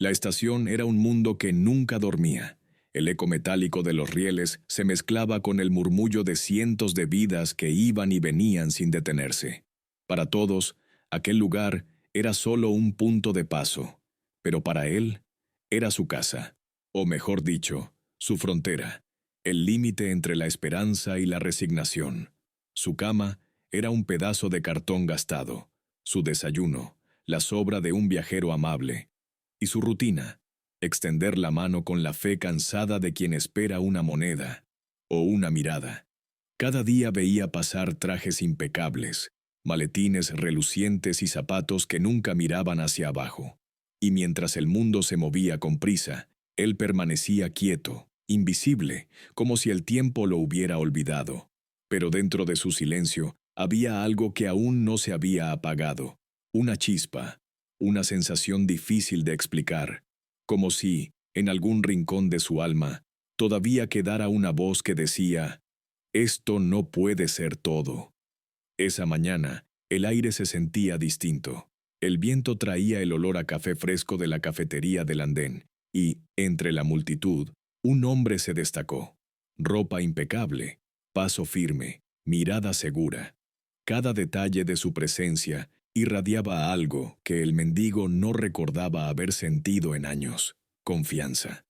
La estación era un mundo que nunca dormía. El eco metálico de los rieles se mezclaba con el murmullo de cientos de vidas que iban y venían sin detenerse. Para todos, aquel lugar era solo un punto de paso, pero para él era su casa, o mejor dicho, su frontera, el límite entre la esperanza y la resignación. Su cama era un pedazo de cartón gastado, su desayuno, la sobra de un viajero amable, y su rutina, extender la mano con la fe cansada de quien espera una moneda o una mirada. Cada día veía pasar trajes impecables, maletines relucientes y zapatos que nunca miraban hacia abajo. Y mientras el mundo se movía con prisa, él permanecía quieto, invisible, como si el tiempo lo hubiera olvidado. Pero dentro de su silencio había algo que aún no se había apagado, una chispa, una sensación difícil de explicar, como si, en algún rincón de su alma, todavía quedara una voz que decía: «Esto no puede ser todo». Esa mañana, el aire se sentía distinto. El viento traía el olor a café fresco de la cafetería del andén, y, entre la multitud, un hombre se destacó. Ropa impecable, paso firme, mirada segura. Cada detalle de su presencia irradiaba algo que el mendigo no recordaba haber sentido en años: confianza.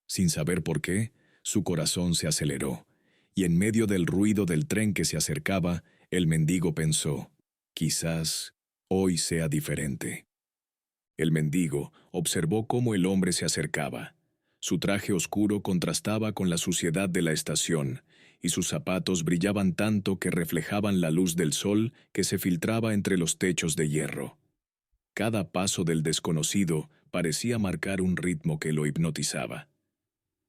Sin saber por qué, su corazón se aceleró, y en medio del ruido del tren que se acercaba, el mendigo pensó: quizás hoy sea diferente. El mendigo observó cómo el hombre se acercaba. Su traje oscuro contrastaba con la suciedad de la estación, y sus zapatos brillaban tanto que reflejaban la luz del sol que se filtraba entre los techos de hierro. Cada paso del desconocido parecía marcar un ritmo que lo hipnotizaba.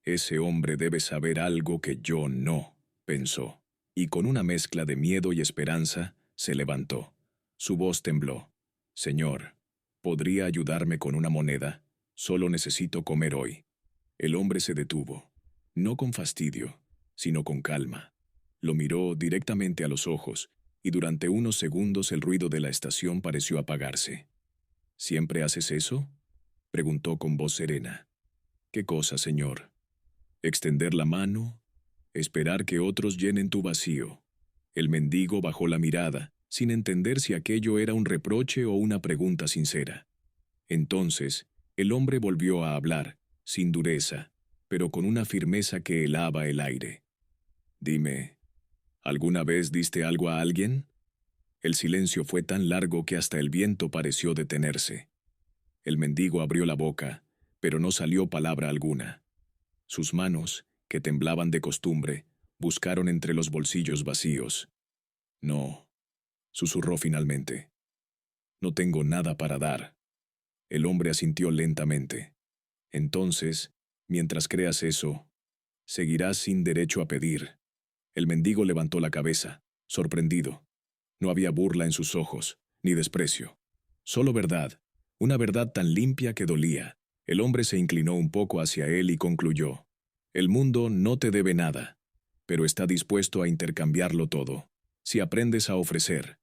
«Ese hombre debe saber algo que yo no», pensó, y con una mezcla de miedo y esperanza, se levantó. Su voz tembló. «Señor, ¿podría ayudarme con una moneda? Solo necesito comer hoy». El hombre se detuvo, no con fastidio, sino con calma. Lo miró directamente a los ojos, y durante unos segundos el ruido de la estación pareció apagarse. «¿Siempre haces eso?», preguntó con voz serena. «¿Qué cosa, señor?». «Extender la mano, esperar que otros llenen tu vacío». El mendigo bajó la mirada, sin entender si aquello era un reproche o una pregunta sincera. Entonces, el hombre volvió a hablar, sin dureza, pero con una firmeza que helaba el aire. «Dime, ¿alguna vez diste algo a alguien?». El silencio fue tan largo que hasta el viento pareció detenerse. El mendigo abrió la boca, pero no salió palabra alguna. Sus manos, que temblaban de costumbre, buscaron entre los bolsillos vacíos. «No», susurró finalmente. «No tengo nada para dar». El hombre asintió lentamente. «Entonces, mientras creas eso, seguirás sin derecho a pedir». El mendigo levantó la cabeza, sorprendido. No había burla en sus ojos, ni desprecio. Solo verdad, una verdad tan limpia que dolía. El hombre se inclinó un poco hacia él y concluyó: «El mundo no te debe nada, pero está dispuesto a intercambiarlo todo, si aprendes a ofrecer».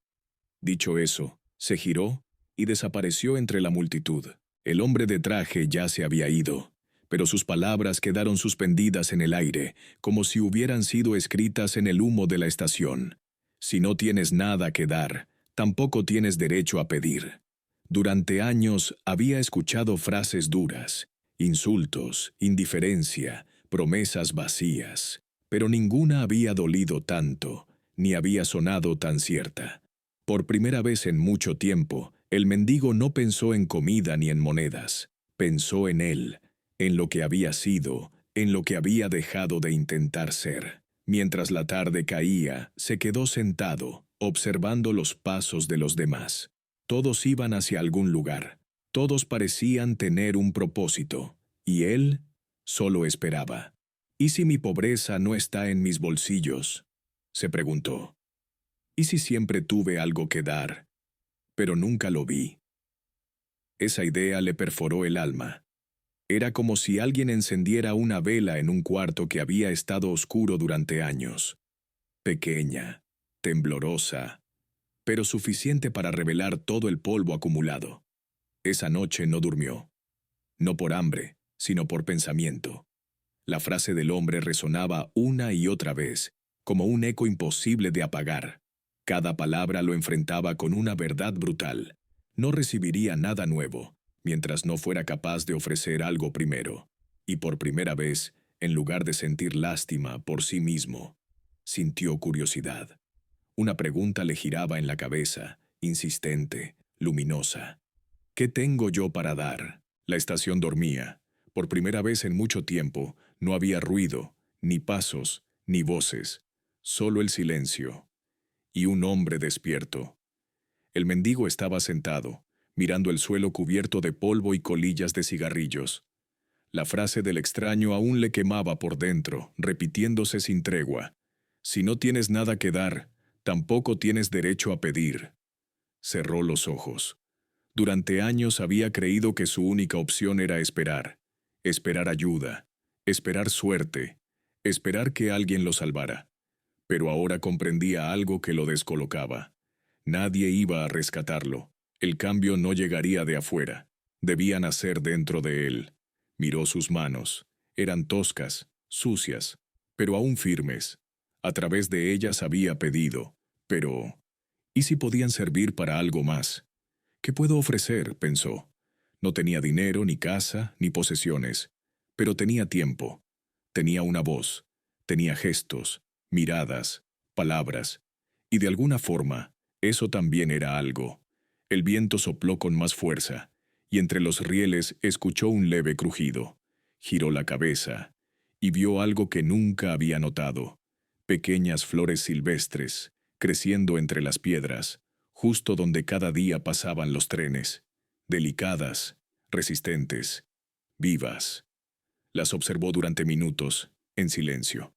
Dicho eso, se giró y desapareció entre la multitud. El hombre de traje ya se había ido, pero sus palabras quedaron suspendidas en el aire, como si hubieran sido escritas en el humo de la estación. «Si no tienes nada que dar, tampoco tienes derecho a pedir». Durante años había escuchado frases duras, insultos, indiferencia, promesas vacías, pero ninguna había dolido tanto, ni había sonado tan cierta. Por primera vez en mucho tiempo, el mendigo no pensó en comida ni en monedas. Pensó en él, en lo que había sido, en lo que había dejado de intentar ser. Mientras la tarde caía, se quedó sentado, observando los pasos de los demás. Todos iban hacia algún lugar. Todos parecían tener un propósito. Y él solo esperaba. «¿Y si mi pobreza no está en mis bolsillos?», se preguntó. «¿Y si siempre tuve algo que dar, pero nunca lo vi?». Esa idea le perforó el alma. Era como si alguien encendiera una vela en un cuarto que había estado oscuro durante años. Pequeña, temblorosa, pero suficiente para revelar todo el polvo acumulado. Esa noche no durmió. no por hambre, sino por pensamiento. La frase del hombre resonaba una y otra vez, como un eco imposible de apagar. Cada palabra lo enfrentaba con una verdad brutal. No recibiría nada nuevo, mientras no fuera capaz de ofrecer algo primero. Y por primera vez, en lugar de sentir lástima por sí mismo, sintió curiosidad. Una pregunta le giraba en la cabeza, insistente, luminosa. ¿Qué tengo yo para dar? La estación dormía. Por primera vez en mucho tiempo, no había ruido, ni pasos, ni voces, solo el silencio. Y un hombre despierto. El mendigo estaba sentado, mirando el suelo cubierto de polvo y colillas de cigarrillos. La frase del extraño aún le quemaba por dentro, repitiéndose sin tregua. Si no tienes nada que dar, tampoco tienes derecho a pedir. Cerró los ojos. Durante años había creído que su única opción era esperar. Esperar ayuda, esperar suerte, esperar que alguien lo salvara. Pero ahora comprendía algo que lo descolocaba. Nadie iba a rescatarlo. El cambio no llegaría de afuera. Debía nacer dentro de él. Miró sus manos. Eran toscas, sucias, pero aún firmes. A través de ellas había pedido. Pero, ¿y si podían servir para algo más? ¿Qué puedo ofrecer?, pensó. No tenía dinero, ni casa, ni posesiones, pero tenía tiempo. Tenía una voz. Tenía gestos, miradas, palabras. Y de alguna forma, eso también era algo. El viento sopló con más fuerza, y entre los rieles escuchó un leve crujido. Giró la cabeza, y vio algo que nunca había notado. Pequeñas flores silvestres, creciendo entre las piedras, justo donde cada día pasaban los trenes. Delicadas, resistentes, vivas. Las observó durante minutos, en silencio.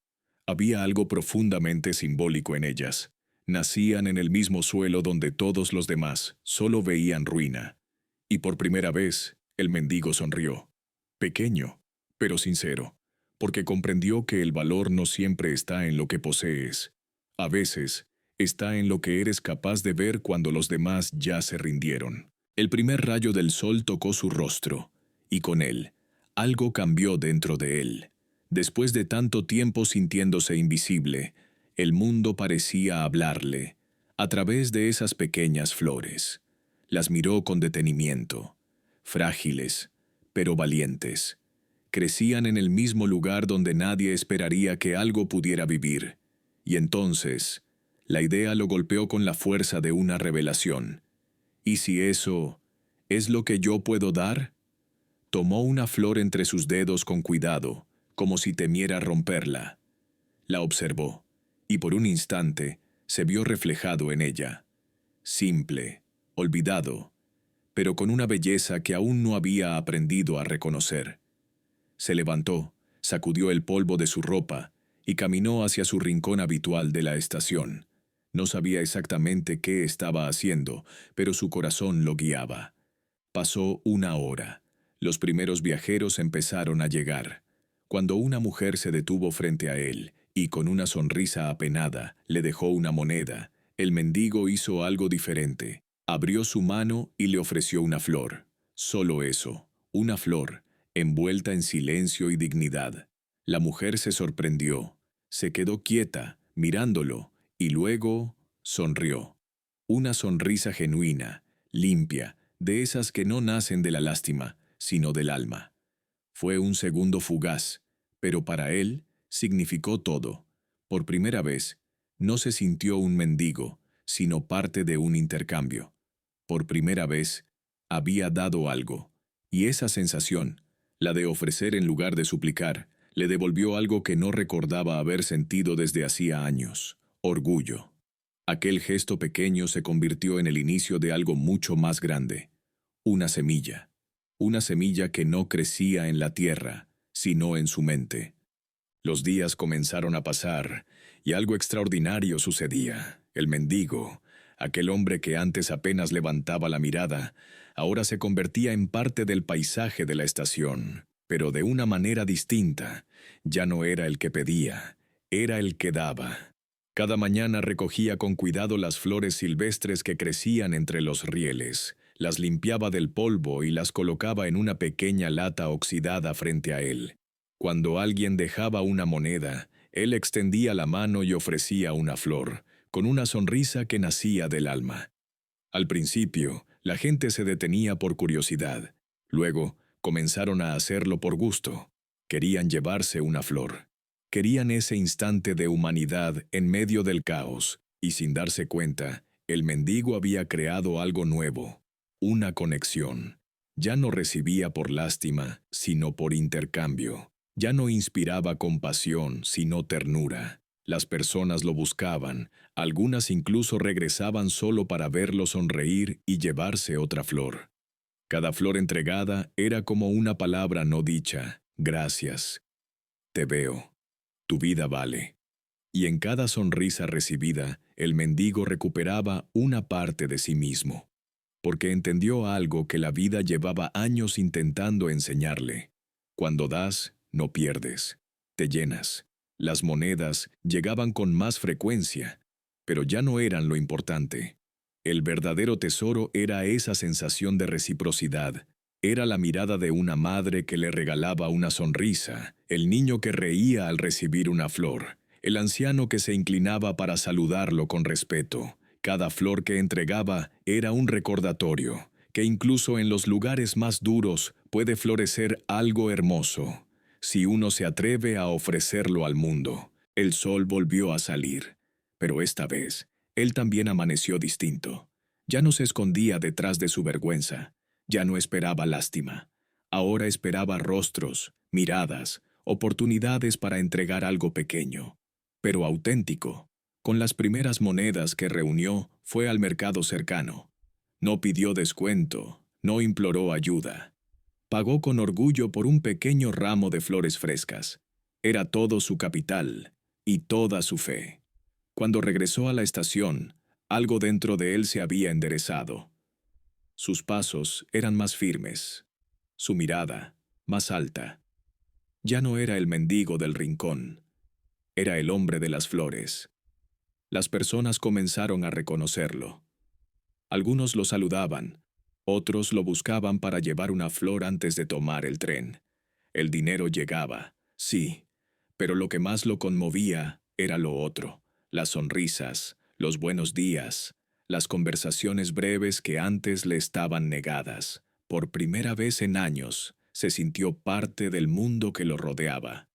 Había algo profundamente simbólico en ellas. Nacían en el mismo suelo donde todos los demás solo veían ruina. Y por primera vez, el mendigo sonrió. Pequeño, pero sincero, porque comprendió que el valor no siempre está en lo que posees. A veces, está en lo que eres capaz de ver cuando los demás ya se rindieron. El primer rayo del sol tocó su rostro, y con él, algo cambió dentro de él. Después de tanto tiempo sintiéndose invisible, el mundo parecía hablarle, a través de esas pequeñas flores. Las miró con detenimiento. Frágiles, pero valientes. Crecían en el mismo lugar donde nadie esperaría que algo pudiera vivir. Y entonces, la idea lo golpeó con la fuerza de una revelación. ¿Y si eso es lo que yo puedo dar? Tomó una flor entre sus dedos con cuidado, como si temiera romperla. La observó, y por un instante se vio reflejado en ella. Simple, olvidado, pero con una belleza que aún no había aprendido a reconocer. Se levantó, sacudió el polvo de su ropa y caminó hacia su rincón habitual de la estación. No sabía exactamente qué estaba haciendo, pero su corazón lo guiaba. Pasó una hora. Los primeros viajeros empezaron a llegar. Cuando una mujer se detuvo frente a él y con una sonrisa apenada le dejó una moneda, el mendigo hizo algo diferente. Abrió su mano y le ofreció una flor. Solo eso, una flor, envuelta en silencio y dignidad. La mujer se sorprendió. Se quedó quieta, mirándolo, y luego sonrió. Una sonrisa genuina, limpia, de esas que no nacen de la lástima, sino del alma. Fue un segundo fugaz, pero para él significó todo. Por primera vez, no se sintió un mendigo, sino parte de un intercambio. Por primera vez, había dado algo, y esa sensación, la de ofrecer en lugar de suplicar, le devolvió algo que no recordaba haber sentido desde hacía años: orgullo. Aquel gesto pequeño se convirtió en el inicio de algo mucho más grande. Una semilla que no crecía en la tierra, sino en su mente. Los días comenzaron a pasar, y algo extraordinario sucedía. El mendigo, aquel hombre que antes apenas levantaba la mirada, ahora se convertía en parte del paisaje de la estación, pero de una manera distinta. Ya no era el que pedía, era el que daba. Cada mañana recogía con cuidado las flores silvestres que crecían entre los rieles. las limpiaba del polvo y las colocaba en una pequeña lata oxidada frente a él. Cuando alguien dejaba una moneda, él extendía la mano y ofrecía una flor, con una sonrisa que nacía del alma. Al principio, la gente se detenía por curiosidad. Luego, comenzaron a hacerlo por gusto. Querían llevarse una flor. Querían ese instante de humanidad en medio del caos, y sin darse cuenta, el mendigo había creado algo nuevo, una conexión. Ya no recibía por lástima, sino por intercambio. Ya no inspiraba compasión, sino ternura. Las personas lo buscaban, algunas incluso regresaban solo para verlo sonreír y llevarse otra flor. Cada flor entregada era como una palabra no dicha: gracias, te veo, tu vida vale. Y en cada sonrisa recibida, el mendigo recuperaba una parte de sí mismo, porque entendió algo que la vida llevaba años intentando enseñarle. Cuando das, no pierdes, te llenas. Las monedas llegaban con más frecuencia, pero ya no eran lo importante. El verdadero tesoro era esa sensación de reciprocidad. Era la mirada de una madre que le regalaba una sonrisa, el niño que reía al recibir una flor, el anciano que se inclinaba para saludarlo con respeto. Cada flor que entregaba era un recordatorio, que incluso en los lugares más duros puede florecer algo hermoso, si uno se atreve a ofrecerlo al mundo. El sol volvió a salir, pero esta vez, él también amaneció distinto. Ya no se escondía detrás de su vergüenza, ya no esperaba lástima. Ahora esperaba rostros, miradas, oportunidades para entregar algo pequeño, pero auténtico. Con las primeras monedas que reunió, fue al mercado cercano. No pidió descuento, no imploró ayuda. Pagó con orgullo por un pequeño ramo de flores frescas. Era todo su capital y toda su fe. Cuando regresó a la estación, algo dentro de él se había enderezado. Sus pasos eran más firmes, su mirada más alta. Ya no era el mendigo del rincón, era el hombre de las flores. Las personas comenzaron a reconocerlo. Algunos lo saludaban, otros lo buscaban para llevar una flor antes de tomar el tren. El dinero llegaba, sí, pero lo que más lo conmovía era lo otro: las sonrisas, los buenos días, las conversaciones breves que antes le estaban negadas. Por primera vez en años, se sintió parte del mundo que lo rodeaba.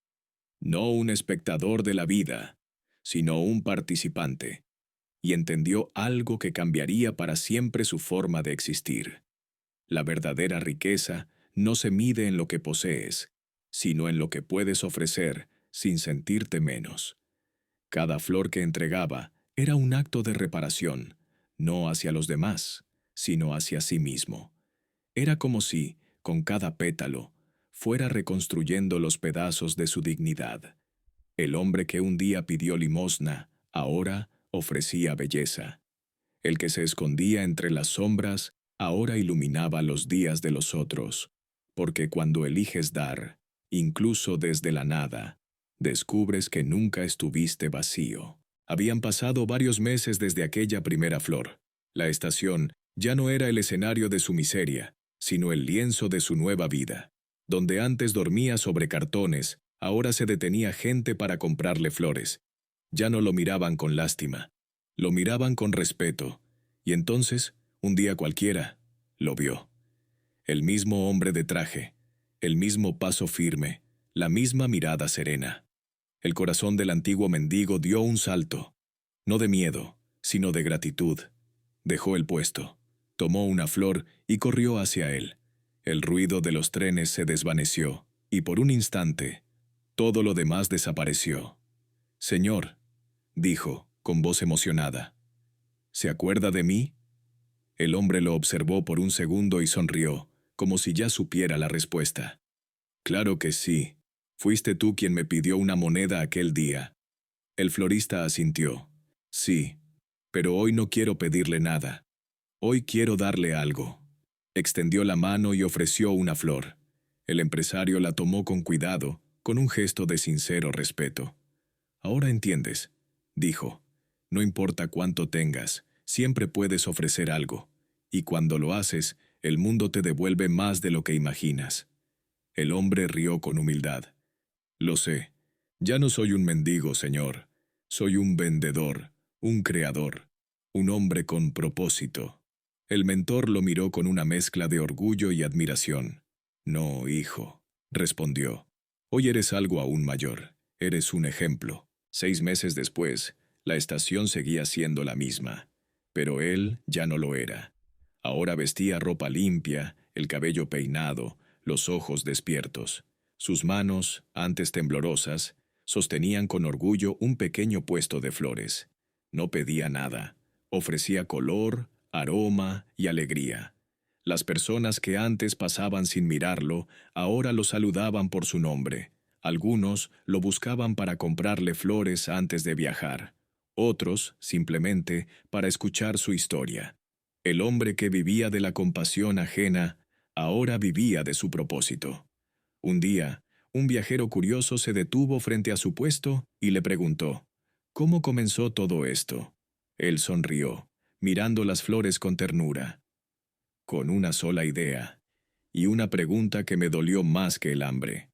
No un espectador de la vida, sino un participante, y entendió algo que cambiaría para siempre su forma de existir. La verdadera riqueza no se mide en lo que posees, sino en lo que puedes ofrecer sin sentirte menos. Cada flor que entregaba era un acto de reparación, no hacia los demás, sino hacia sí mismo. Era como si, con cada pétalo, fuera reconstruyendo los pedazos de su dignidad. El hombre que un día pidió limosna, ahora ofrecía belleza. El que se escondía entre las sombras, ahora iluminaba los días de los otros. Porque cuando eliges dar, incluso desde la nada, descubres que nunca estuviste vacío. Habían pasado varios meses desde aquella primera flor. La estación ya no era el escenario de su miseria, sino el lienzo de su nueva vida. Donde antes dormía sobre cartones, ahora se detenía gente para comprarle flores. Ya no lo miraban con lástima, lo miraban con respeto. Y entonces, un día cualquiera, lo vio. El mismo hombre de traje, el mismo paso firme, la misma mirada serena. El corazón del antiguo mendigo dio un salto, no de miedo, sino de gratitud. Dejó el puesto, tomó una flor y corrió hacia él. El ruido de los trenes se desvaneció, y por un instante, todo lo demás desapareció. «Señor», dijo, con voz emocionada, «¿se acuerda de mí?» El hombre lo observó por un segundo y sonrió, como si ya supiera la respuesta. «Claro que sí. Fuiste tú quien me pidió una moneda aquel día». El florista asintió. «Sí, pero hoy no quiero pedirle nada. Hoy quiero darle algo». Extendió la mano y ofreció una flor. El empresario la tomó con cuidado, con un gesto de sincero respeto. «Ahora entiendes», dijo. «No importa cuánto tengas, siempre puedes ofrecer algo. Y cuando lo haces, el mundo te devuelve más de lo que imaginas. El hombre rió con humildad. Lo sé. Ya no soy un mendigo, señor. Soy un vendedor, un creador, un hombre con propósito. El mentor lo miró con una mezcla de orgullo y admiración. No, hijo, respondió. Hoy eres algo aún mayor. Eres un ejemplo. 6 meses después, la estación seguía siendo la misma. Pero él ya no lo era. Ahora vestía ropa limpia, el cabello peinado, los ojos despiertos. Sus manos, antes temblorosas, sostenían con orgullo un pequeño puesto de flores. No pedía nada. Ofrecía color, aroma y alegría. Las personas que antes pasaban sin mirarlo, ahora lo saludaban por su nombre. Algunos lo buscaban para comprarle flores antes de viajar. Otros, simplemente, para escuchar su historia. El hombre que vivía de la compasión ajena, ahora vivía de su propósito. Un día, un viajero curioso se detuvo frente a su puesto y le preguntó, ¿cómo comenzó todo esto? Él sonrió, mirando las flores con ternura. Con una sola idea, y una pregunta que me dolió más que el hambre.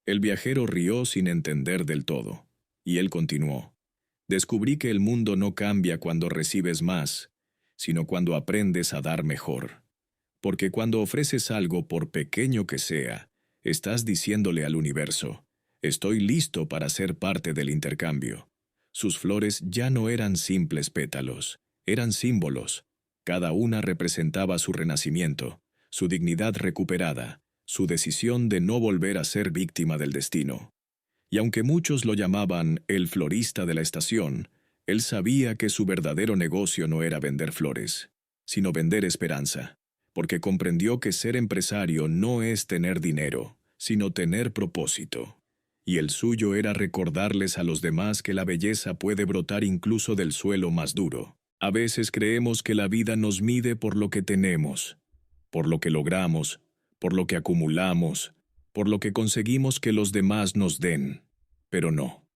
El viajero rió sin entender del todo, y él continuó. Descubrí que el mundo no cambia cuando recibes más, sino cuando aprendes a dar mejor. Porque cuando ofreces algo, por pequeño que sea, estás diciéndole al universo, estoy listo para ser parte del intercambio. Sus flores ya no eran simples pétalos, eran símbolos. Cada una representaba su renacimiento, su dignidad recuperada, su decisión de no volver a ser víctima del destino. Y aunque muchos lo llamaban el florista de la estación, él sabía que su verdadero negocio no era vender flores, sino vender esperanza, porque comprendió que ser empresario no es tener dinero, sino tener propósito. Y el suyo era recordarles a los demás que la belleza puede brotar incluso del suelo más duro. A veces creemos que la vida nos mide por lo que tenemos, por lo que logramos, por lo que acumulamos, por lo que conseguimos que los demás nos den. Pero no.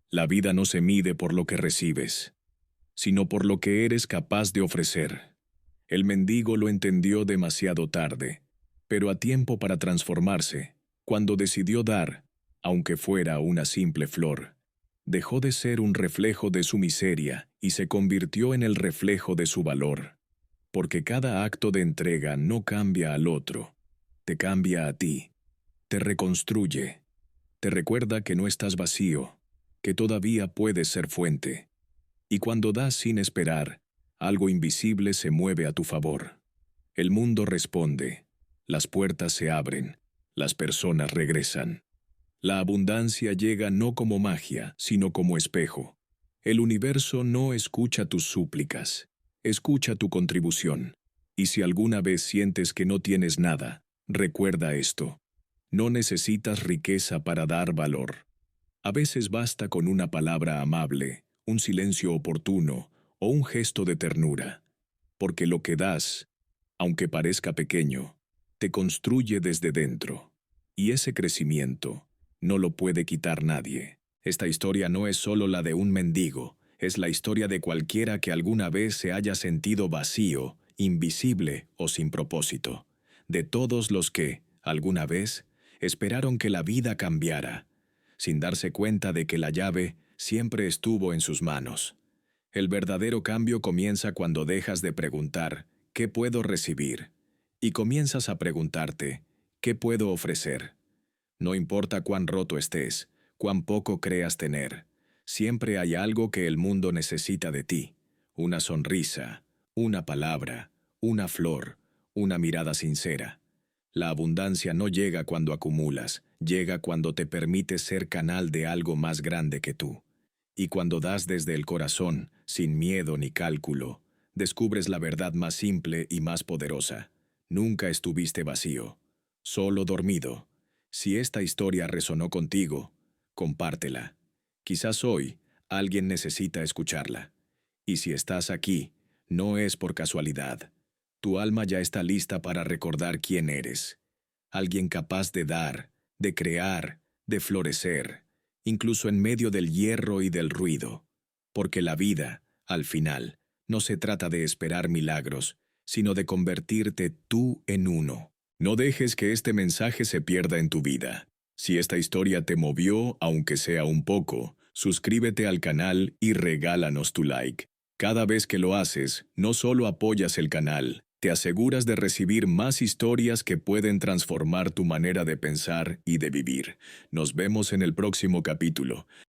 La vida no se mide por lo que recibes, sino por lo que eres capaz de ofrecer. El mendigo lo entendió demasiado tarde, pero a tiempo para transformarse, cuando decidió dar, aunque fuera una simple flor. Dejó de ser un reflejo de su miseria y se convirtió en el reflejo de su valor. Porque cada acto de entrega no cambia al otro, te cambia a ti, te reconstruye, te recuerda que no estás vacío, que todavía puedes ser fuente. Y cuando das sin esperar, algo invisible se mueve a tu favor. El mundo responde, las puertas se abren, las personas regresan. La abundancia llega no como magia, sino como espejo. El universo no escucha tus súplicas, escucha tu contribución. Y si alguna vez sientes que no tienes nada, recuerda esto. No necesitas riqueza para dar valor. A veces basta con una palabra amable, un silencio oportuno o un gesto de ternura. Porque lo que das, aunque parezca pequeño, te construye desde dentro. Y ese crecimiento no lo puede quitar nadie. Esta historia no es solo la de un mendigo, es la historia de cualquiera que alguna vez se haya sentido vacío, invisible o sin propósito. De todos los que, alguna vez, esperaron que la vida cambiara, sin darse cuenta de que la llave siempre estuvo en sus manos. El verdadero cambio comienza cuando dejas de preguntar, ¿qué puedo recibir? Y comienzas a preguntarte, ¿qué puedo ofrecer? No importa cuán roto estés, cuán poco creas tener, siempre hay algo que el mundo necesita de ti. Una sonrisa, una palabra, una flor, una mirada sincera. La abundancia no llega cuando acumulas, llega cuando te permites ser canal de algo más grande que tú. Y cuando das desde el corazón, sin miedo ni cálculo, descubres la verdad más simple y más poderosa. Nunca estuviste vacío, solo dormido. Si esta historia resonó contigo, compártela. Quizás hoy alguien necesita escucharla. Y si estás aquí, no es por casualidad. Tu alma ya está lista para recordar quién eres. Alguien capaz de dar, de crear, de florecer, incluso en medio del hierro y del ruido. Porque la vida, al final, no se trata de esperar milagros, sino de convertirte tú en uno. No dejes que este mensaje se pierda en tu vida. Si esta historia te movió, aunque sea un poco, suscríbete al canal y regálanos tu like. Cada vez que lo haces, no solo apoyas el canal, te aseguras de recibir más historias que pueden transformar tu manera de pensar y de vivir. Nos vemos en el próximo capítulo.